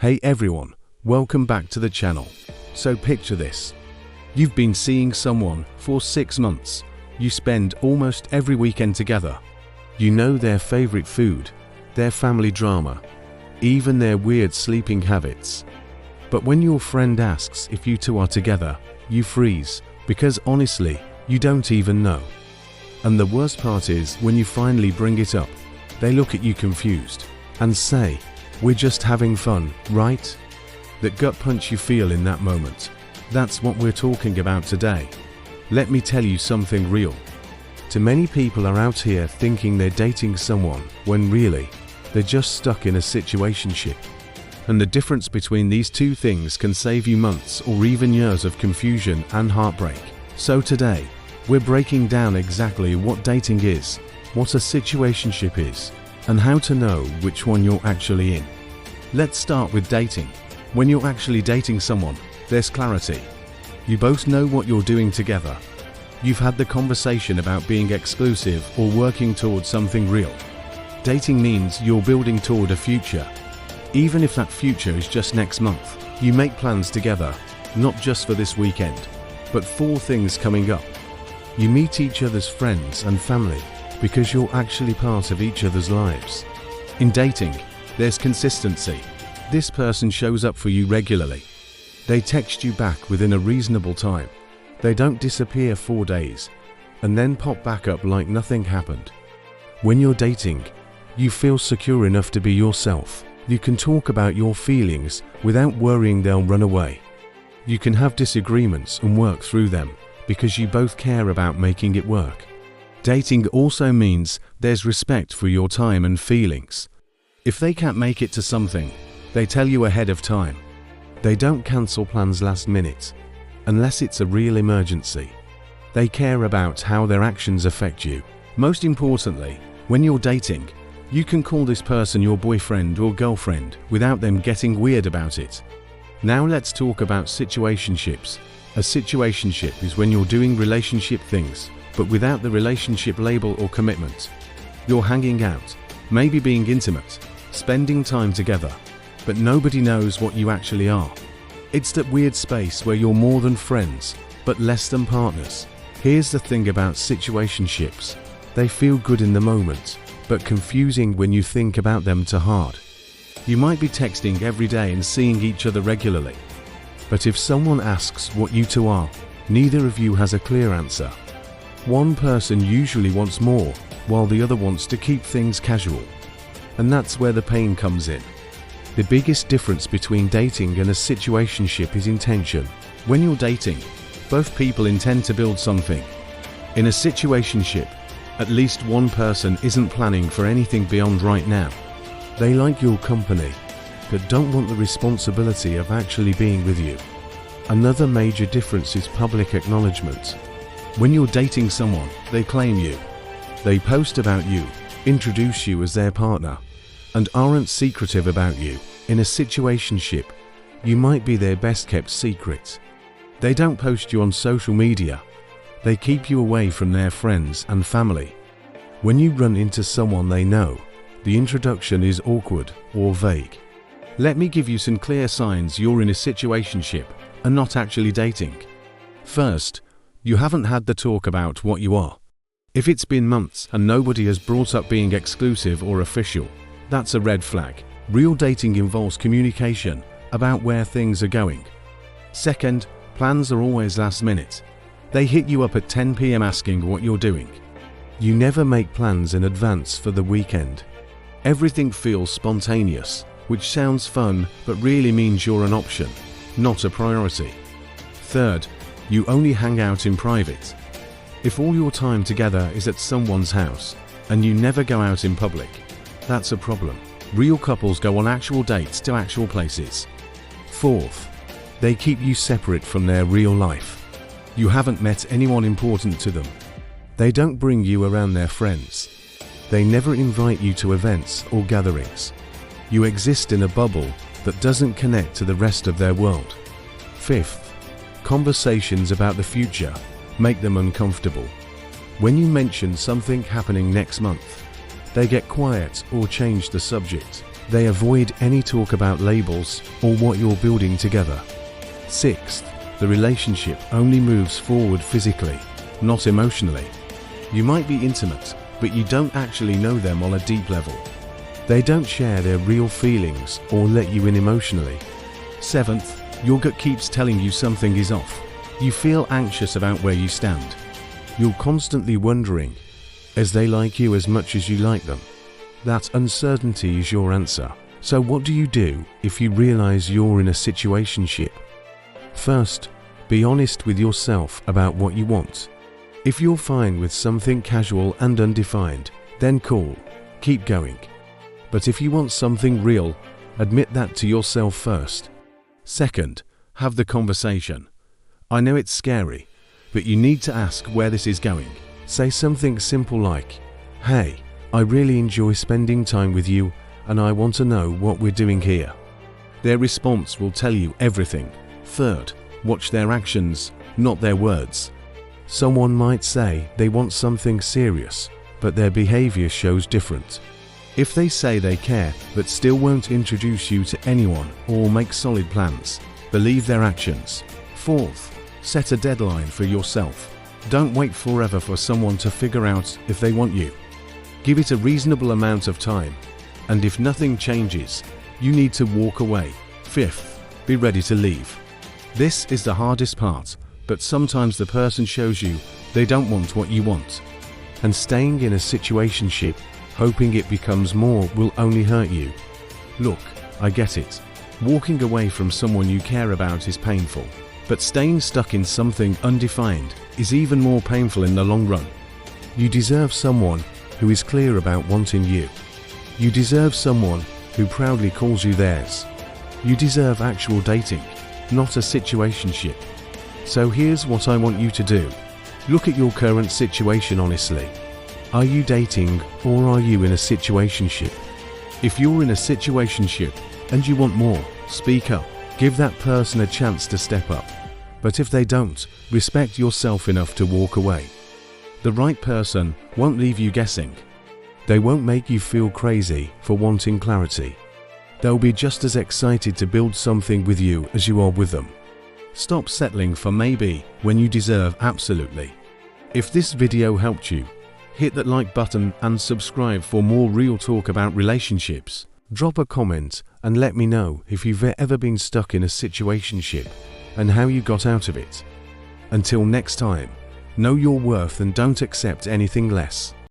Hey everyone, welcome back to the channel. So picture this. You've been seeing someone for 6 months. You spend almost every weekend together. You know their favorite food, their family drama, even their weird sleeping habits. But when your friend asks if you two are together, you freeze, because honestly, you don't even know. And the worst part is, when you finally bring it up, they look at you confused and say, "We're just having fun, right?" That gut punch you feel in that moment. That's what we're talking about today. Let me tell you something real. Too many people are out here thinking they're dating someone when really, they're just stuck in a situationship. And the difference between these two things can save you months or even years of confusion and heartbreak. So today, we're breaking down exactly what dating is, what a situationship is, and how to know which one you're actually in. Let's start with dating. When you're actually dating someone, there's clarity. You both know what you're doing together. You've had the conversation about being exclusive or working towards something real. Dating means you're building toward a future. Even if that future is just next month, you make plans together, not just for this weekend, but for things coming up. You meet each other's friends and family because you're actually part of each other's lives. In dating, there's consistency. This person shows up for you regularly. They text you back within a reasonable time. They don't disappear 4 days and then pop back up like nothing happened. When you're dating, you feel secure enough to be yourself. You can talk about your feelings without worrying they'll run away. You can have disagreements and work through them because you both care about making it work. Dating also means there's respect for your time and feelings. If they can't make it to something, they tell you ahead of time. They don't cancel plans last minute, unless it's a real emergency. They care about how their actions affect you. Most importantly, when you're dating, you can call this person your boyfriend or girlfriend without them getting weird about it. Now let's talk about situationships. A situationship is when you're doing relationship things, but without the relationship label or commitment. You're hanging out, maybe being intimate, spending time together, but nobody knows what you actually are. It's that weird space where you're more than friends, but less than partners. Here's the thing about situationships. They feel good in the moment, but confusing when you think about them too hard. You might be texting every day and seeing each other regularly. But if someone asks what you two are, neither of you has a clear answer. One person usually wants more, while the other wants to keep things casual. And that's where the pain comes in. The biggest difference between dating and a situationship is intention. When you're dating, both people intend to build something. In a situationship, at least one person isn't planning for anything beyond right now. They like your company, but don't want the responsibility of actually being with you. Another major difference is public acknowledgement. When you're dating someone, they claim you. They post about you, introduce you as their partner, and aren't secretive about you. In a situationship, you might be their best kept secret. They don't post you on social media. They keep you away from their friends and family. When you run into someone they know, the introduction is awkward or vague. Let me give you some clear signs you're in a situationship and not actually dating. First, you haven't had the talk about what you are. If it's been months and nobody has brought up being exclusive or official, that's a red flag. Real dating involves communication about where things are going. Second, plans are always last minute. They hit you up at 10 p.m. asking what you're doing. You never make plans in advance for the weekend. Everything feels spontaneous, which sounds fun but really means you're an option, not a priority. Third, you only hang out in private. If all your time together is at someone's house and you never go out in public, that's a problem. Real couples go on actual dates to actual places. Fourth, they keep you separate from their real life. You haven't met anyone important to them. They don't bring you around their friends. They never invite you to events or gatherings. You exist in a bubble that doesn't connect to the rest of their world. Fifth, conversations about the future make them uncomfortable. When you mention something happening next month, they get quiet or change the subject. They avoid any talk about labels or what you're building together. Sixth, the relationship only moves forward physically, not emotionally. You might be intimate, but you don't actually know them on a deep level. They don't share their real feelings or let you in emotionally. Seventh, your gut keeps telling you something is off. You feel anxious about where you stand. You're constantly wondering, as they like you as much as you like them? That uncertainty is your answer. So what do you do if you realize you're in a situationship? First, be honest with yourself about what you want. If you're fine with something casual and undefined, then cool, keep going. But if you want something real, admit that to yourself first. Second, have the conversation. I know it's scary, but you need to ask where this is going. Say something simple like, "Hey, I really enjoy spending time with you and I want to know what we're doing here." Their response will tell you everything. Third, watch their actions, not their words. Someone might say they want something serious, but their behavior shows different. If they say they care but still won't introduce you to anyone or make solid plans, believe their actions. Fourth, set a deadline for yourself. Don't wait forever for someone to figure out if they want you. Give it a reasonable amount of time, and if nothing changes, you need to walk away. Fifth, be ready to leave. This is the hardest part, but sometimes the person shows you they don't want what you want. And staying in a situationship, hoping it becomes more, will only hurt you. Look, I get it. Walking away from someone you care about is painful, but staying stuck in something undefined is even more painful in the long run. You deserve someone who is clear about wanting you. You deserve someone who proudly calls you theirs. You deserve actual dating, not a situationship. So here's what I want you to do. Look at your current situation honestly. Are you dating or are you in a situationship? If you're in a situationship and you want more, speak up. Give that person a chance to step up. But if they don't, respect yourself enough to walk away. The right person won't leave you guessing. They won't make you feel crazy for wanting clarity. They'll be just as excited to build something with you as you are with them. Stop settling for maybe when you deserve absolutely. If this video helped you, hit that like button and subscribe for more real talk about relationships. Drop a comment and let me know if you've ever been stuck in a situationship and how you got out of it. Until next time, know your worth and don't accept anything less.